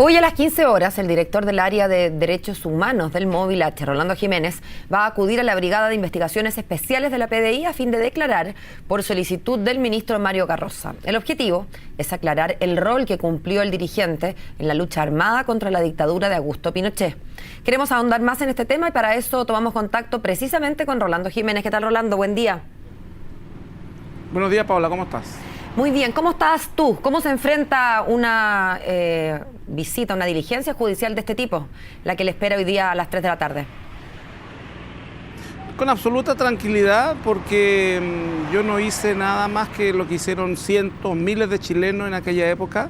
Hoy a las 15 horas, el director del área de Derechos Humanos del Móvil H, Rolando Jiménez, va a acudir a la Brigada de Investigaciones Especiales de la PDI a fin de declarar por solicitud del ministro Mario Carroza. El objetivo es aclarar el rol que cumplió el dirigente en la lucha armada contra la dictadura de Augusto Pinochet. Queremos ahondar más en este tema y para eso tomamos contacto precisamente con Rolando Jiménez. ¿Qué tal, Rolando? Buen día. Buenos días, Paula. ¿Cómo estás? Muy bien. ¿Cómo estás tú? ¿Cómo se enfrenta una visita, una diligencia judicial de este tipo, la que le espera hoy día a las 3 de la tarde? Con absoluta tranquilidad, porque yo no hice nada más que lo que hicieron cientos, miles de chilenos en aquella época,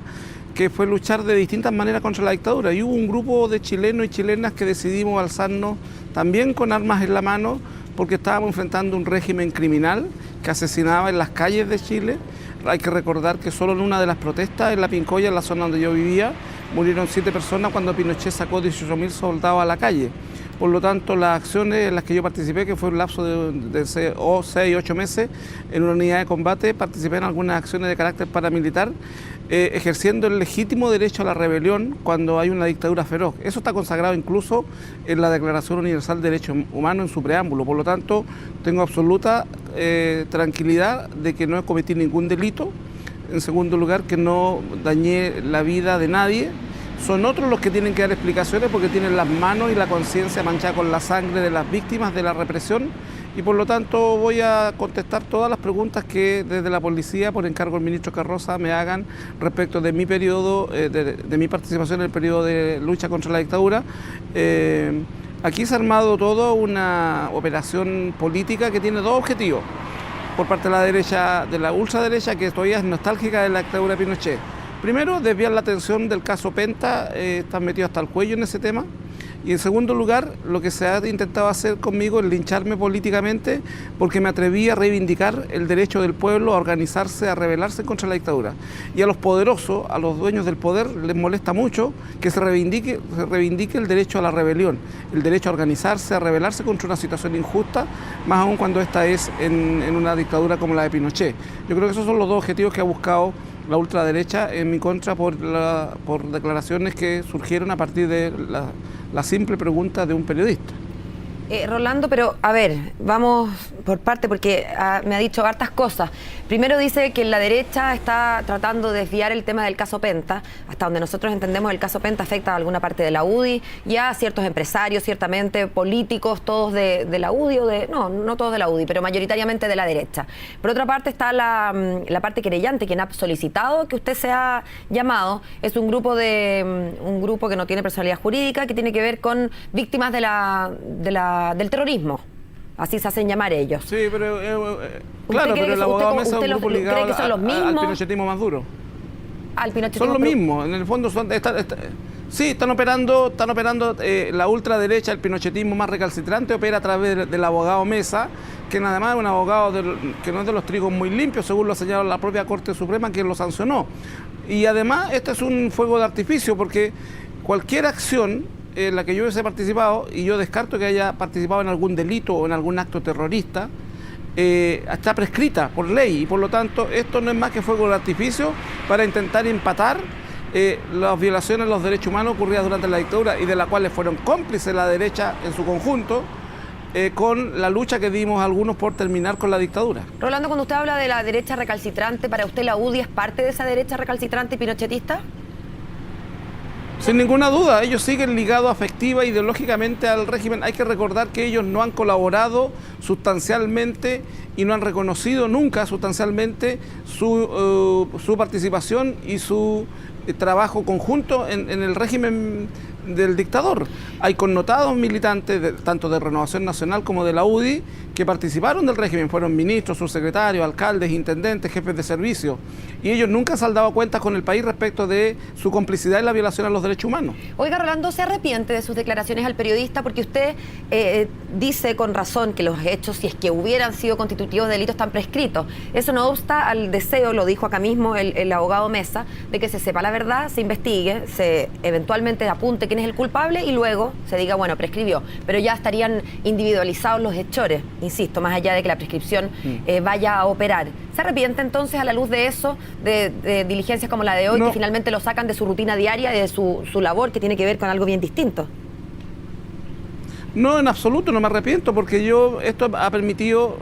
que fue luchar de distintas maneras contra la dictadura. Y hubo un grupo de chilenos y chilenas que decidimos alzarnos también con armas en la mano, porque estábamos enfrentando un régimen criminal que asesinaba en las calles de Chile. Hay que recordar que solo en una de las protestas en La Pincoya, en la zona donde yo vivía, murieron 7 personas cuando Pinochet sacó 18.000 soldados a la calle. Por lo tanto, las acciones en las que yo participé, que fue un lapso de 6 o 8 meses en una unidad de combate, participé en algunas acciones de carácter paramilitar, ejerciendo el legítimo derecho a la rebelión cuando hay una dictadura feroz. Eso está consagrado incluso en la Declaración Universal de Derechos Humanos en su preámbulo. Por lo tanto, tengo absoluta tranquilidad de que no cometí ningún delito. En segundo lugar, que no dañé la vida de nadie. Son otros los que tienen que dar explicaciones porque tienen las manos y la conciencia manchada con la sangre de las víctimas de la represión y por lo tanto voy a contestar todas las preguntas que desde la policía, por encargo del ministro Carroza, me hagan respecto de mi periodo, de mi participación en el periodo de lucha contra la dictadura. Aquí se ha armado toda una operación política que tiene dos objetivos. Por parte de la derecha, de la ultraderecha, que todavía es nostálgica de la dictadura de Pinochet. Primero, desviar la atención del caso Penta, están metidos hasta el cuello en ese tema. Y en segundo lugar, lo que se ha intentado hacer conmigo es lincharme políticamente porque me atreví a reivindicar el derecho del pueblo a organizarse, a rebelarse contra la dictadura. Y a los poderosos, a los dueños del poder, les molesta mucho que se reivindique el derecho a la rebelión, el derecho a organizarse, a rebelarse contra una situación injusta, más aún cuando esta es en una dictadura como la de Pinochet. Yo creo que esos son los dos objetivos que ha buscado la ultraderecha en mi contra por declaraciones que surgieron a partir de la simple pregunta de un periodista. Rolando, pero a ver, vamos por parte porque me ha dicho hartas cosas. Primero dice que la derecha está tratando de desviar el tema del caso Penta. Hasta donde nosotros entendemos, el caso Penta afecta a alguna parte de la UDI y a ciertos empresarios, ciertamente políticos, todos de la UDI o no todos de la UDI, pero mayoritariamente de la derecha. Por otra parte está la parte querellante, quien ha solicitado que usted sea llamado. Es un grupo que no tiene personalidad jurídica, que tiene que ver con víctimas del terrorismo, así se hacen llamar ellos. Sí, pero claro, pero el abogado Mesa es un grupo ligado al pinochetismo más duro. Al pinochetismo son lo mismo, en el fondo están operando la ultraderecha, el pinochetismo más recalcitrante opera a través del abogado Mesa, que nada más es un abogado que no es de los trigos muy limpios, según lo ha señalado la propia Corte Suprema, quien lo sancionó. Y además este es un fuego de artificio, porque cualquier acción en la que yo hubiese participado, y yo descarto que haya participado en algún delito o en algún acto terrorista, está prescrita por ley, y por lo tanto esto no es más que fuego de artificio para intentar empatar las violaciones a los derechos humanos ocurridas durante la dictadura y de las cuales fueron cómplices la derecha en su conjunto, con la lucha que dimos algunos por terminar con la dictadura. Rolando, cuando usted habla de la derecha recalcitrante, ¿para usted la UDI es parte de esa derecha recalcitrante y pinochetista? Sin ninguna duda, ellos siguen ligados afectiva e ideológicamente al régimen. Hay que recordar que ellos no han colaborado sustancialmente y no han reconocido nunca sustancialmente su participación y su trabajo conjunto en el régimen del dictador. Hay connotados militantes, tanto de Renovación Nacional como de la UDI, que participaron del régimen, fueron ministros, subsecretarios, alcaldes, intendentes, jefes de servicio, y ellos nunca se han dado cuenta con el país respecto de su complicidad en la violación a los derechos humanos. Oiga, Rolando, ¿se arrepiente de sus declaraciones al periodista? Porque usted dice con razón que los hechos, si es que hubieran sido constitutivos de delitos, están prescritos. Eso no obsta al deseo, lo dijo acá mismo el abogado Mesa, de que se sepa la verdad, se investigue, se eventualmente apunte quiénes quién es el culpable y luego se diga, bueno, prescribió. Pero ya estarían individualizados los hechores, insisto, más allá de que la prescripción vaya a operar. ¿Se arrepiente entonces a la luz de eso, de diligencias como la de hoy, que finalmente lo sacan de su rutina diaria y de su labor que tiene que ver con algo bien distinto? No, en absoluto, no me arrepiento, porque esto ha permitido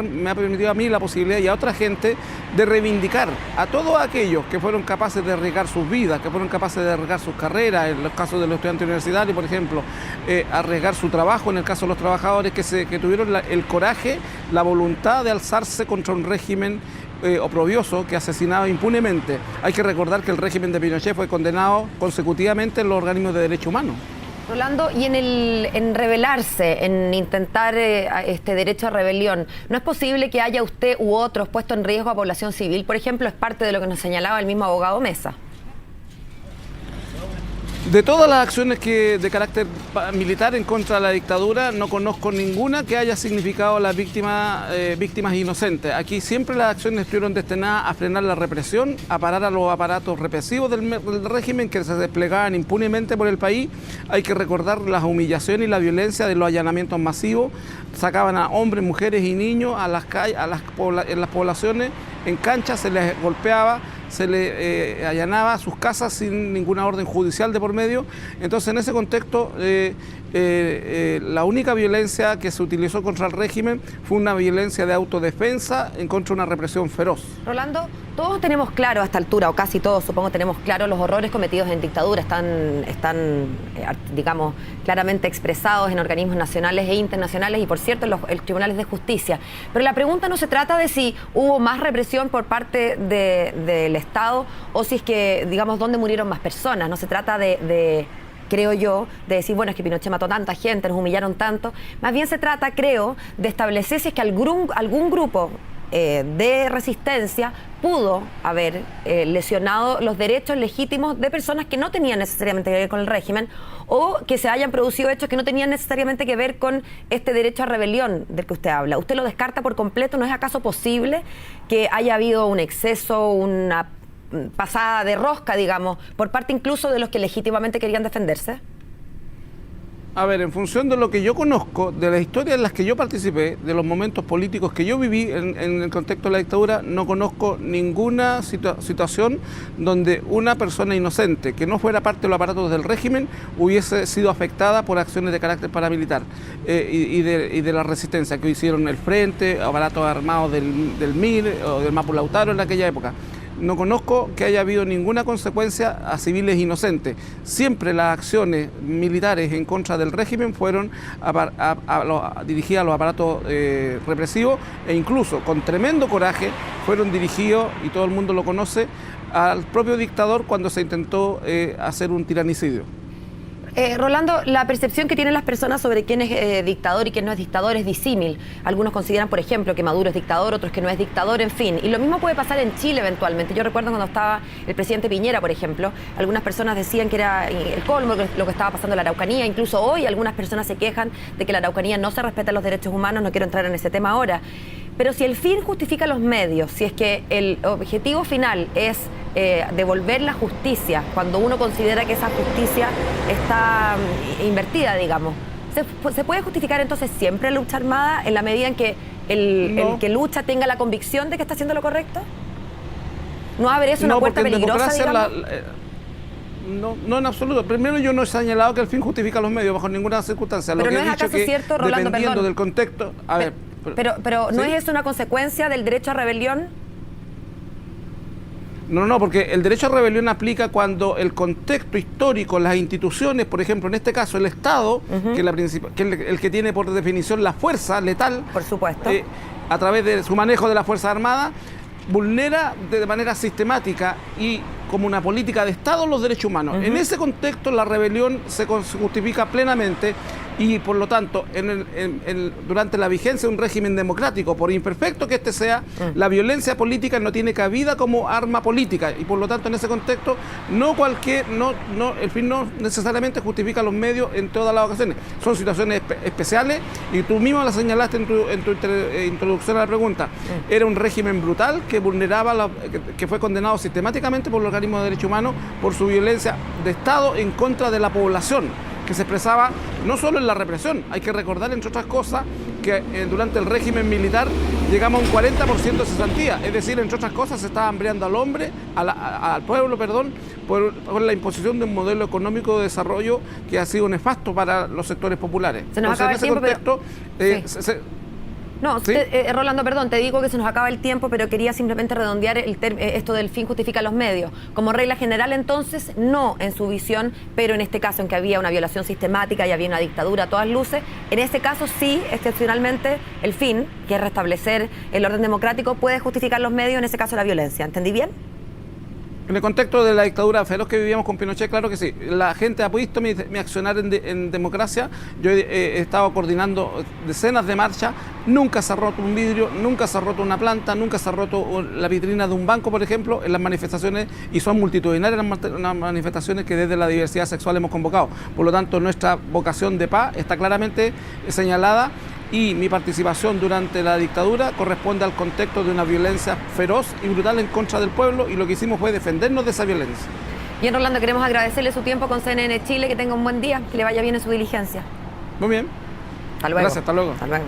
me ha permitido a mí la posibilidad y a otra gente de reivindicar a todos aquellos que fueron capaces de arriesgar sus vidas, que fueron capaces de arriesgar sus carreras, en los casos de los estudiantes universitarios, por ejemplo, arriesgar su trabajo, en el caso de los trabajadores que tuvieron el coraje, la voluntad de alzarse contra un régimen oprobioso que asesinaba impunemente. Hay que recordar que el régimen de Pinochet fue condenado consecutivamente en los organismos de derechos humanos. Rolando, y en rebelarse, en intentar este derecho a rebelión, ¿no es posible que haya usted u otros puesto en riesgo a población civil? Por ejemplo, es parte de lo que nos señalaba el mismo abogado Mesa. De todas las acciones de carácter militar en contra de la dictadura, no conozco ninguna que haya significado a las víctimas inocentes. Aquí siempre las acciones estuvieron destinadas a frenar la represión, a parar a los aparatos represivos del régimen que se desplegaban impunemente por el país. Hay que recordar las humillaciones y la violencia de los allanamientos masivos. Sacaban a hombres, mujeres y niños a las calles, en las poblaciones, en canchas, se les golpeaba, se le allanaba sus casas sin ninguna orden judicial de por medio. Entonces, en ese contexto, la única violencia que se utilizó contra el régimen fue una violencia de autodefensa en contra de una represión feroz. Rolando, todos tenemos claro a esta altura, o casi todos, supongo, tenemos claro los horrores cometidos en dictadura, están digamos, claramente expresados en organismos nacionales e internacionales y, por cierto, en los tribunales de justicia. Pero la pregunta no se trata de si hubo más represión por parte del Estado o si es que, digamos, dónde murieron más personas. No se trata creo yo, de decir, bueno, es que Pinochet mató tanta gente, nos humillaron tanto. Más bien se trata, creo, de establecer si es que algún grupo de resistencia pudo haber lesionado los derechos legítimos de personas que no tenían necesariamente que ver con el régimen o que se hayan producido hechos que no tenían necesariamente que ver con este derecho a rebelión del que usted habla. ¿Usted lo descarta por completo? ¿No es acaso posible que haya habido un exceso, una pasada de rosca, digamos, por parte incluso de los que legítimamente querían defenderse? A ver, en función de lo que yo conozco, de las historias en las que yo participé, de los momentos políticos que yo viví en el contexto de la dictadura, no conozco ninguna situación donde una persona inocente que no fuera parte de los aparatos del régimen hubiese sido afectada por acciones de carácter paramilitar y de la resistencia que hicieron el Frente, aparatos armados del MIR o del Mapu Lautaro en aquella época. No conozco que haya habido ninguna consecuencia a civiles inocentes. Siempre las acciones militares en contra del régimen fueron dirigidas a los aparatos represivos e incluso con tremendo coraje fueron dirigidos, y todo el mundo lo conoce, al propio dictador cuando se intentó hacer un tiranicidio. Rolando, la percepción que tienen las personas sobre quién es dictador y quién no es dictador es disímil. Algunos consideran, por ejemplo, que Maduro es dictador, otros que no es dictador, en fin. Y lo mismo puede pasar en Chile eventualmente. Yo recuerdo cuando estaba el presidente Piñera, por ejemplo, algunas personas decían que era el colmo lo que estaba pasando en la Araucanía. Incluso hoy algunas personas se quejan de que en la Araucanía no se respetan los derechos humanos. No quiero entrar en ese tema ahora. Pero si el fin justifica los medios, si es que el objetivo final es devolver la justicia, cuando uno considera que esa justicia está invertida, digamos, ¿se puede justificar entonces siempre la lucha armada en la medida en que el que lucha tenga la convicción de que está haciendo lo correcto? ¿No abre eso una puerta peligrosa, digamos? No, en absoluto. Primero, yo no he señalado que el fin justifica los medios bajo ninguna circunstancia. Pero lo que no es acaso cierto, Rolando, dependiendo perdón, del contexto... A ver, pero ¿no ¿sí? es eso una consecuencia del derecho a rebelión? No, porque el derecho a rebelión aplica cuando el contexto histórico, las instituciones, por ejemplo, en este caso el Estado, que es el que tiene por definición la fuerza letal, por supuesto, a través de su manejo de la Fuerza Armada, vulnera de manera sistemática y como una política de Estado los derechos humanos. En ese contexto la rebelión se justifica plenamente y por lo tanto durante la vigencia de un régimen democrático, por imperfecto que este sea, la violencia política no tiene cabida como arma política y por lo tanto en ese contexto el fin no necesariamente justifica los medios en todas las ocasiones. Son situaciones especiales y tú mismo la señalaste en tu introducción a la pregunta. Era un régimen brutal que vulneraba, que fue condenado sistemáticamente por los organismos de derechos humanos por su violencia de Estado en contra de la población, que se expresaba no solo en la represión, hay que recordar, entre otras cosas, que durante el régimen militar llegamos a un 40% de cesantía, es decir, entre otras cosas, se estaba hambriando al pueblo, por la imposición de un modelo económico de desarrollo que ha sido nefasto para los sectores populares. Se nos acaba el tiempo, No, ¿sí? Rolando, perdón, te digo que se nos acaba el tiempo, pero quería simplemente redondear esto del fin justifica los medios. Como regla general, entonces, no en su visión, pero en este caso en que había una violación sistemática y había una dictadura a todas luces, en este caso sí, excepcionalmente, el fin, que es restablecer el orden democrático, puede justificar los medios, en ese caso la violencia. ¿Entendí bien? En el contexto de la dictadura feroz que vivíamos con Pinochet, claro que sí. La gente ha visto mi accionar en democracia. Yo he estado coordinando decenas de marchas. Nunca se ha roto un vidrio, nunca se ha roto una planta, nunca se ha roto la vitrina de un banco, por ejemplo, en las manifestaciones, y son multitudinarias las manifestaciones que desde la diversidad sexual hemos convocado. Por lo tanto, nuestra vocación de paz está claramente señalada. Y mi participación durante la dictadura corresponde al contexto de una violencia feroz y brutal en contra del pueblo, y lo que hicimos fue defendernos de esa violencia. Bien, Rolando, queremos agradecerle su tiempo con CNN Chile, que tenga un buen día, que le vaya bien en su diligencia. Muy bien. Hasta luego. Gracias, hasta luego. Hasta luego.